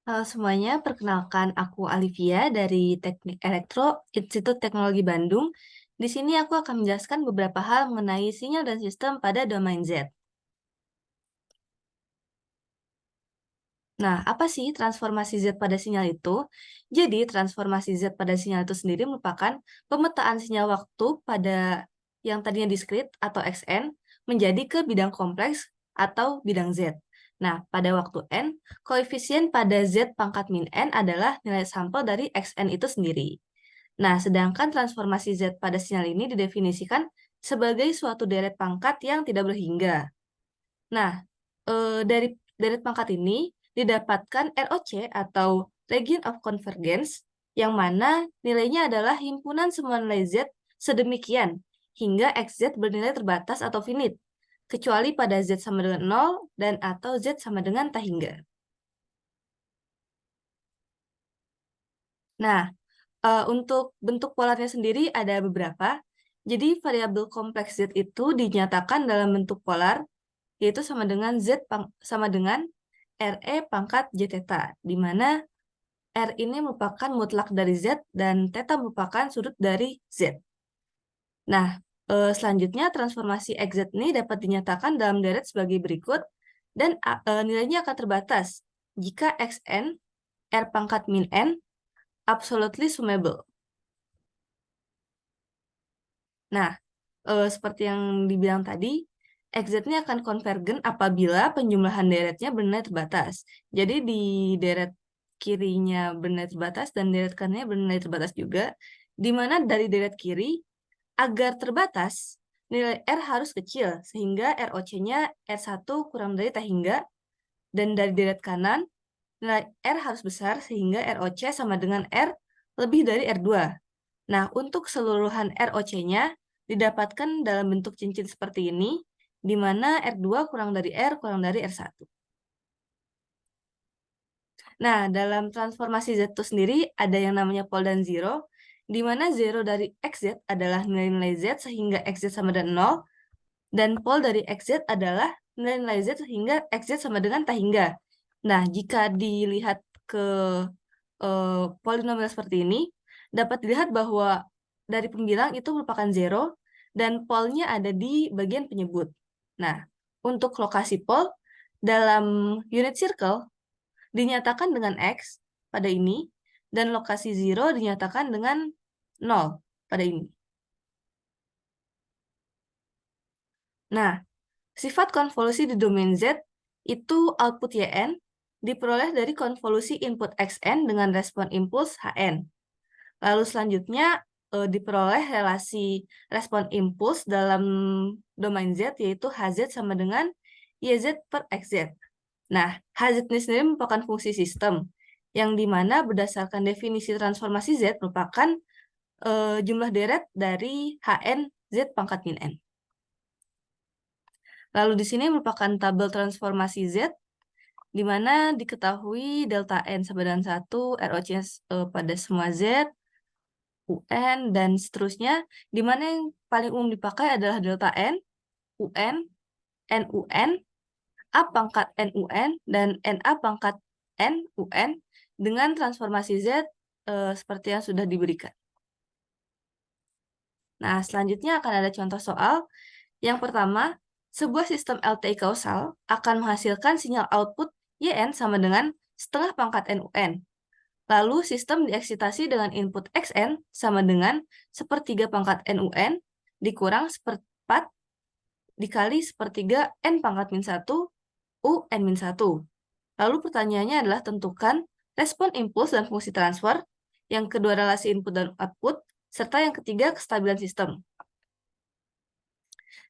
Halo semuanya, perkenalkan aku Alivia dari Teknik Elektro Institut Teknologi Bandung. Di sini aku akan menjelaskan beberapa hal mengenai sinyal dan sistem pada domain Z. Nah, apa sih transformasi Z pada sinyal itu? Jadi, transformasi Z pada sinyal itu sendiri merupakan pemetaan sinyal waktu pada yang tadinya diskrit atau XN menjadi ke bidang kompleks atau bidang Z. Nah, pada waktu N, koefisien pada Z pangkat min N adalah nilai sampel dari XN itu sendiri. Nah, sedangkan transformasi Z pada sinyal ini didefinisikan sebagai suatu deret pangkat yang tidak berhingga. Nah, dari deret pangkat ini didapatkan ROC atau Region of Convergence, yang mana nilainya adalah himpunan semua nilai Z sedemikian hingga XZ bernilai terbatas atau finite, kecuali pada Z sama dengan 0 dan atau Z sama dengan tak hingga. Nah, untuk bentuk polarnya sendiri ada beberapa. Jadi variabel kompleks Z itu dinyatakan dalam bentuk polar, yaitu sama dengan sama dengan RE pangkat J theta, di mana R ini merupakan mutlak dari Z dan theta merupakan sudut dari Z. Nah, selanjutnya transformasi XZ ini dapat dinyatakan dalam deret sebagai berikut, dan nilainya akan terbatas jika Xn R pangkat min N absolutely summable. Nah, seperti yang dibilang tadi, XZ ini akan konvergen apabila penjumlahan deretnya bernilai terbatas. Jadi di deret kirinya bernilai terbatas dan deret kanannya bernilai terbatas juga, di mana dari deret kiri, agar terbatas, nilai R harus kecil, sehingga ROC-nya R1 kurang dari tak hingga, dan dari deret kanan, nilai R harus besar, sehingga ROC sama dengan R lebih dari R2. Nah, untuk keseluruhan ROC-nya didapatkan dalam bentuk cincin seperti ini, di mana R2 kurang dari R kurang dari R1. Nah, dalam transformasi Z itu sendiri ada yang namanya pol dan zero, di mana zero dari XZ adalah nilai-nilai Z sehingga XZ sama dengan 0, dan pol dari XZ adalah nilai-nilai Z sehingga XZ sama dengan tak hingga. Nah, jika dilihat ke polinomial seperti ini, dapat dilihat bahwa dari pembilang itu merupakan zero, dan polnya ada di bagian penyebut. Nah, untuk lokasi pol dalam unit circle dinyatakan dengan X pada ini, dan lokasi zero dinyatakan dengan 0 pada ini. Nah, sifat konvolusi di domain Z itu output YN diperoleh dari konvolusi input XN dengan respon impuls HN. Lalu selanjutnya diperoleh relasi respon impuls dalam domain Z, yaitu HZ sama dengan YZ per XZ. Nah, HZ ini sendiri merupakan fungsi sistem, yang dimana berdasarkan definisi transformasi Z merupakan jumlah deret dari HN Z pangkat min N. Lalu di sini merupakan tabel transformasi Z, di mana diketahui delta N sama dengan 1, ROC pada semua Z, UN, dan seterusnya, di mana yang paling umum dipakai adalah delta N, UN, NUN, A pangkat NUN, dan NA pangkat NUN dengan transformasi Z seperti yang sudah diberikan. Nah, selanjutnya akan ada contoh soal. Yang pertama, sebuah sistem LTI kausal akan menghasilkan sinyal output YN sama dengan setengah pangkat NUN. Lalu sistem dieksitasi dengan input XN sama dengan sepertiga pangkat NUN dikurang seperempat dikali sepertiga N pangkat min 1 UN min 1. Lalu pertanyaannya adalah tentukan respon impuls dan fungsi transfer, yang kedua relasi input dan output, serta yang ketiga kestabilan sistem.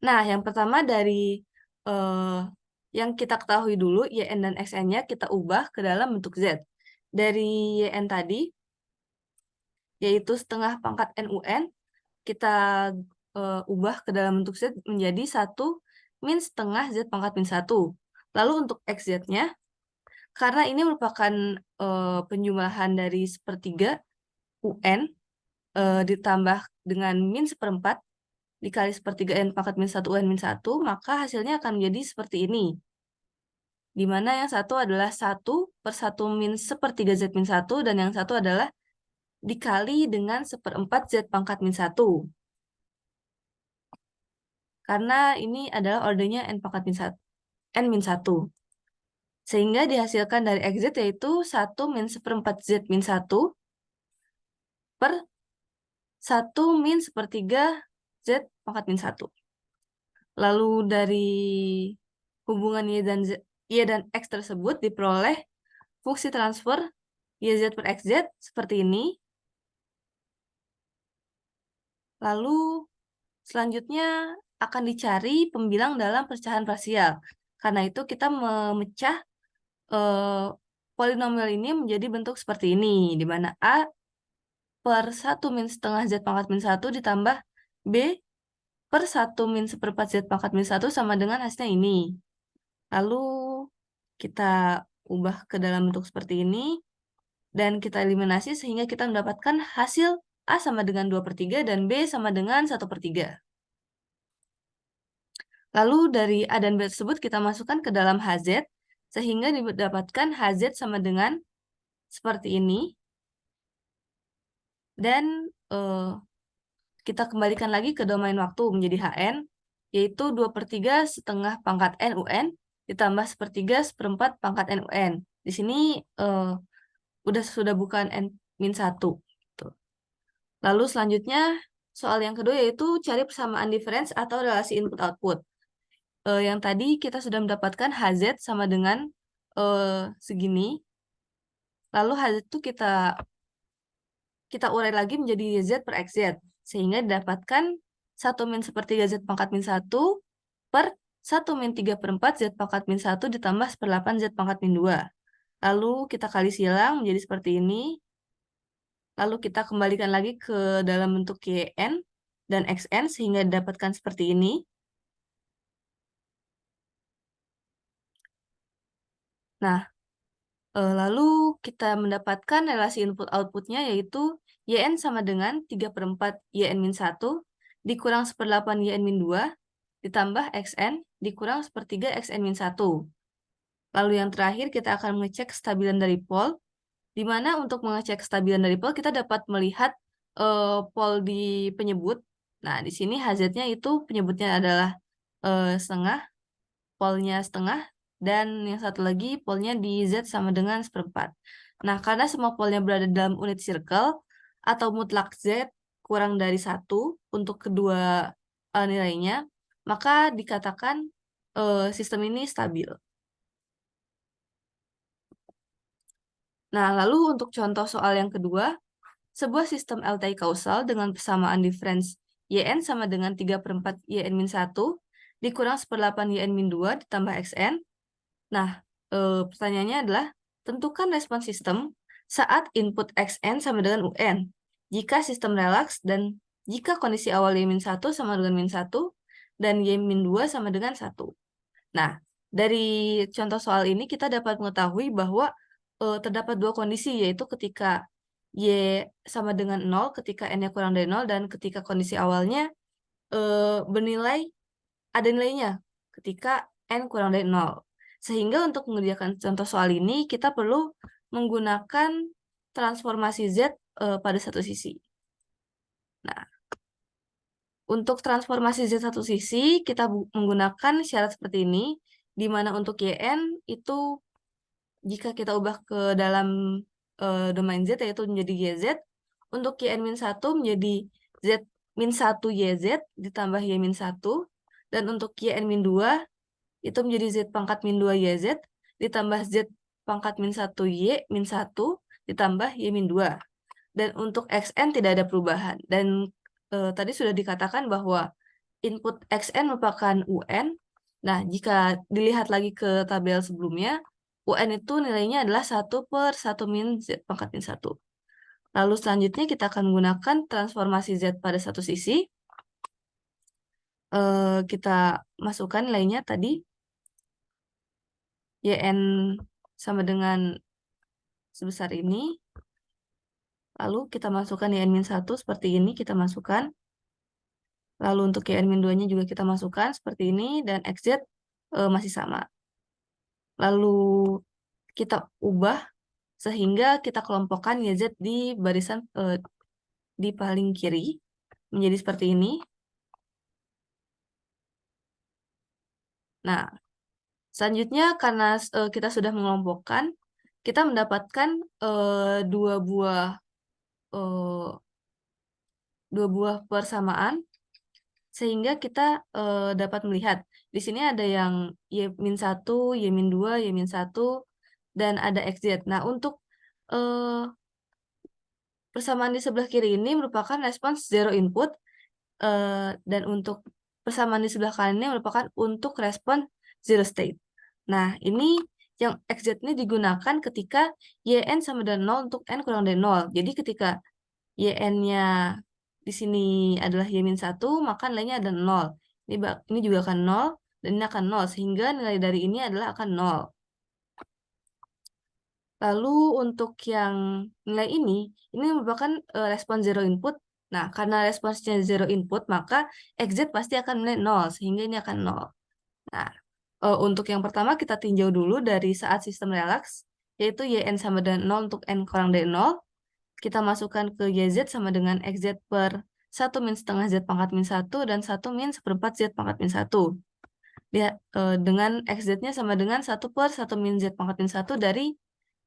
Nah, yang pertama dari yang kita ketahui dulu, YN dan XN-nya kita ubah ke dalam bentuk Z. Dari YN tadi, yaitu setengah pangkat NUN, kita ubah ke dalam bentuk Z menjadi 1 min setengah Z pangkat min 1. Lalu untuk XZ-nya, karena ini merupakan penjumlahan dari sepertiga UN ditambah dengan min seperempat dikali sepertiga N pangkat min 1 UN min 1, maka hasilnya akan menjadi seperti ini. Di mana yang satu adalah 1 per 1 min sepertiga Z min 1, dan yang satu adalah dikali dengan 1/4 Z pangkat min 1. Karena ini adalah ordernya N pangkat min 1, N min 1. Sehingga dihasilkan dari XZ yaitu 1 min 1/4 Z min 1 per 1 min sepertiga Z pangkat min 1. Lalu dari hubungan Y dan X tersebut diperoleh fungsi transfer YZ per XZ seperti ini. Lalu selanjutnya akan dicari pembilang dalam pecahan parsial. Karena itu kita memecah polinomial ini menjadi bentuk seperti ini, di mana A per 1 min setengah Z pangkat min 1 ditambah B per 1 min 1/4 Z pangkat min 1 sama dengan hasilnya ini. Lalu kita ubah ke dalam bentuk seperti ini, dan kita eliminasi sehingga kita mendapatkan hasil A sama dengan 2/3 dan B sama dengan 1/3. Lalu dari A dan B tersebut kita masukkan ke dalam HZ, sehingga didapatkan HZ sama dengan seperti ini. Dan kita kembalikan lagi ke domain waktu menjadi HN, yaitu 2/3 setengah pangkat N UN ditambah 1/3 1/4 pangkat N UN. Di sini sudah bukan N-1. Lalu selanjutnya, soal yang kedua yaitu cari persamaan difference atau relasi input-output. Yang tadi kita sudah mendapatkan HZ sama dengan segini. Lalu HZ itu kita urai lagi menjadi YZ per XZ. Sehingga didapatkan 1 min sepertiga Z pangkat min 1 per 1 min 3/4 Z pangkat min 1 ditambah 1/8 Z pangkat min 2. Lalu kita kali silang menjadi seperti ini. Lalu kita kembalikan lagi ke dalam bentuk YN dan XN sehingga didapatkan seperti ini. Nah, lalu kita mendapatkan relasi input-outputnya yaitu YN sama dengan 3/4 YN min 1 dikurang 1/8 YN min 2 ditambah XN dikurang 1/3 XN min 1. Lalu yang terakhir kita akan mengecek kestabilan dari pol, di mana untuk mengecek kestabilan dari pol kita dapat melihat pol di penyebut. Nah, di sini HZ-nya itu penyebutnya adalah setengah, polnya setengah, dan yang satu lagi polnya di Z sama dengan 1/4. Nah, karena semua polnya berada dalam unit circle atau mutlak Z kurang dari 1 untuk kedua nilainya, maka dikatakan sistem ini stabil. Nah, lalu untuk contoh soal yang kedua, sebuah sistem LTI kausal dengan persamaan difference YN sama dengan 3/4 YN min 1 dikurang 1/8 YN min 2 ditambah XN. Nah, pertanyaannya adalah, tentukan respon sistem saat input XN sama dengan UN, jika sistem relaks dan jika kondisi awal Y min 1 sama dengan min 1 dan Y min 2 sama dengan 1. Nah, dari contoh soal ini kita dapat mengetahui bahwa terdapat dua kondisi, yaitu ketika Y sama dengan 0, ketika N-nya kurang dari 0, dan ketika kondisi awalnya bernilai, ada nilainya, ketika N kurang dari 0. Sehingga untuk mengerjakan contoh soal ini, kita perlu menggunakan transformasi Z pada satu sisi. Nah, untuk transformasi Z satu sisi, kita menggunakan syarat seperti ini, di mana untuk YN itu jika kita ubah ke dalam domain Z yaitu menjadi YZ, untuk YN min 1 menjadi Z min 1 YZ ditambah Y min 1, dan untuk YN min 2 itu menjadi Z pangkat min 2 YZ ditambah Z pangkat min 1 Y min 1 ditambah Y min 2. Dan untuk XN tidak ada perubahan. Dan tadi sudah dikatakan bahwa input XN merupakan UN. Nah, jika dilihat lagi ke tabel sebelumnya, UN itu nilainya adalah 1/1 min Z pangkat min 1. Lalu selanjutnya kita akan menggunakan transformasi Z pada satu sisi. Kita masukkan nilainya tadi. YN sama dengan sebesar ini. Lalu kita masukkan YN min 1 seperti ini, kita masukkan. Lalu untuk YN min 2-nya juga kita masukkan seperti ini, dan XZ masih sama. Lalu kita ubah sehingga kita kelompokkan YZ di barisan di paling kiri menjadi seperti ini. Nah, selanjutnya karena kita sudah mengelompokkan, kita mendapatkan eh, dua buah persamaan sehingga kita dapat melihat di sini ada yang Y-1, Y-2, Y-1 dan ada XZ. Nah, untuk eh, persamaan di sebelah kiri ini merupakan respons zero input dan untuk persamaan di sebelah kanan ini merupakan untuk respon zero state. Nah, ini yang XZ ini digunakan ketika YN sama dengan 0 untuk N kurang dari 0. Jadi ketika YN-nya di sini adalah Y-1, maka nilainya ada 0. Ini juga akan 0, dan ini akan 0, sehingga nilai dari ini adalah akan 0. Lalu untuk yang nilai ini merupakan respon zero input. Nah, karena responsnya zero input, maka exit pasti akan nilai 0, sehingga ini akan 0. Nah, untuk yang pertama kita tinjau dulu dari saat sistem relaks, yaitu YN sama dengan 0 untuk N kurang dari 0. Kita masukkan ke YZ sama dengan XZ per 1 min setengah Z pangkat min 1 dan 1 min seperempat Z pangkat min 1. Dengan XZ-nya sama dengan 1 per 1 min Z pangkat min 1 dari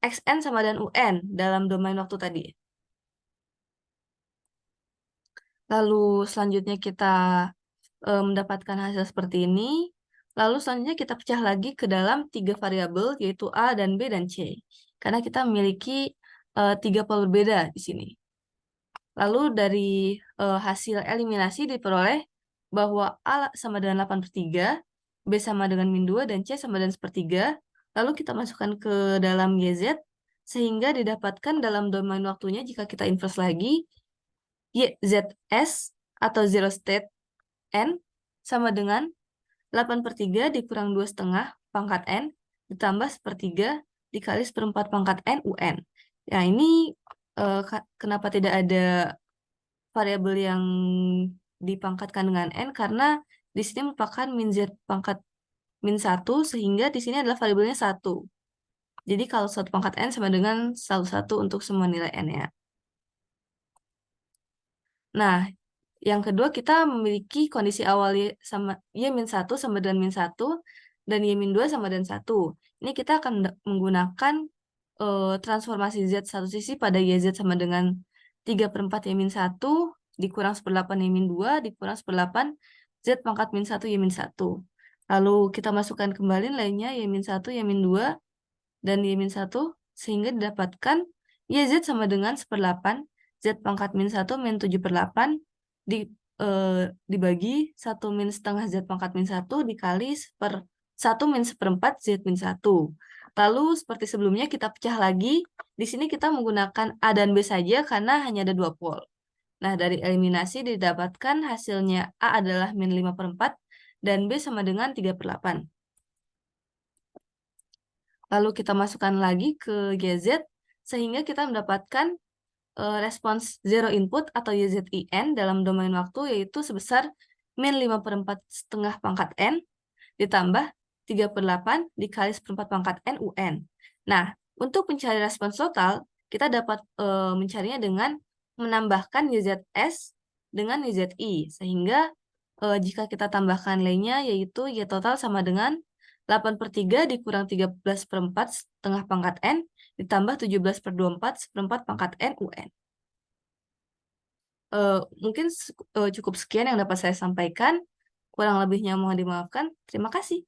XN sama dengan UN dalam domain waktu tadi. Lalu selanjutnya kita mendapatkan hasil seperti ini. Lalu selanjutnya kita pecah lagi ke dalam 3 variabel, yaitu A dan B dan C. Karena kita memiliki 3 pola berbeda di sini. Lalu dari hasil eliminasi diperoleh bahwa A sama dengan 8/3, B sama dengan min 2, dan C sama dengan sepertiga. Lalu kita masukkan ke dalam YZ, sehingga didapatkan dalam domain waktunya jika kita inverse lagi, YZS atau zero state N sama dengan 8/3 dikurang 2,5 pangkat N ditambah sepertiga dikali seperempat pangkat N UN. Nah, ini kenapa tidak ada variabel yang dipangkatkan dengan N, karena di sini merupakan min Z pangkat min 1, sehingga di sini adalah variabelnya 1. Jadi kalau 1 pangkat N sama dengan 1 untuk semua nilai N-nya. Nah, yang kedua kita memiliki kondisi awal Y-1 sama dengan min 1 dan Y-2 sama dengan 1. Ini kita akan menggunakan transformasi Z satu sisi pada YZ sama dengan 3/4 Y-1 dikurang 1/8 Y-2 dikurang 1/8 Z pangkat min 1 Y-1. Lalu kita masukkan kembali nilainya Y-1, Y-2, dan Y-1 sehingga didapatkan YZ sama dengan 1/8 Z pangkat min 1 min 7/8 dibagi 1 min setengah Z pangkat min 1 dikali 1 min seperempat Z min 1. Lalu seperti sebelumnya kita pecah lagi. Di sini kita menggunakan A dan B saja karena hanya ada 2 pol. Nah, dari eliminasi didapatkan hasilnya A adalah min 5/4 dan B sama dengan 3/8. Lalu kita masukkan lagi ke YZ sehingga kita mendapatkan respons zero input atau YZIN dalam domain waktu yaitu sebesar min 5/4 setengah pangkat N ditambah 3/8 dikali seperempat pangkat N UN. Nah, untuk mencari respons total, kita dapat mencarinya dengan menambahkan YZS dengan YZI. Sehingga jika kita tambahkan nilainya, yaitu Y total sama dengan 8/3 dikurang 13/4 setengah pangkat N ditambah 17/24 seperempat pangkat N UN. Mungkin cukup sekian yang dapat saya sampaikan. Kurang lebihnya mohon dimaafkan. Terima kasih.